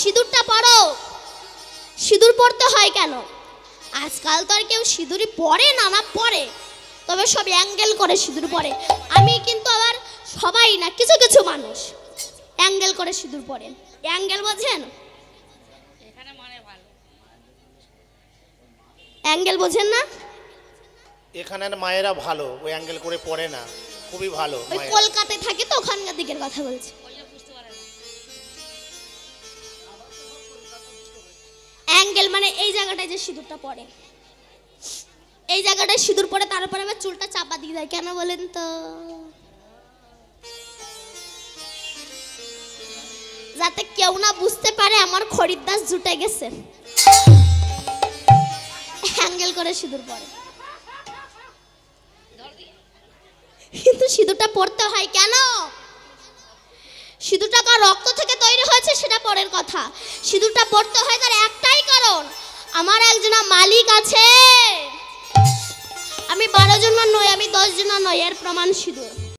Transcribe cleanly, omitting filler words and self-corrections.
সিঁদুরটা পরো। সিঁদুর পরতে হয় কেন? আজকাল তো আর কেউ সিঁদুরই পরে না, না পরে, তবে সব অ্যাঙ্গেল করে সিঁদুর পরে। আমি কিন্তু আবার সবাই না, কিছু কিছু মানুষ অ্যাঙ্গেল করে সিঁদুর পরে। অ্যাঙ্গেল বোঝেন? অ্যাঙ্গেল বোঝেন না? এখানের মায়েরা ভালো, ওই অ্যাঙ্গেল করে পড়ে না, খুবই ভালো। ওই কলকাতায় থাকে তো, ওখানকার দিকের কথা বলছি। অ্যাঙ্গেল মানে এই জায়গাটায় যে সিঁদুরটা পড়ে, এই জায়গাটায় সিঁদুর পড়ে, তারপরে আবার চুলটা চাপা দিয়ে দেয়। কেন বলেন তো? যাতে কেউ না বুঝতে পারে আমার খরিদ্দার জুটে গেছে। অ্যাঙ্গেল করে সিঁদুর পড়ে। কিন্তু সিঁদুরটা পড়তে হয় কেন? সিঁদুরটা কার রক্ত থেকে তৈরি হয়েছে সেটা পরের কথা। সিঁদুরটা পড়তে হয় তার একটাই কারণ, আমার একজন মালিক আছে। আমি 12 জন নই, আমি 10 জন নই, এর প্রমাণ সিঁদুর।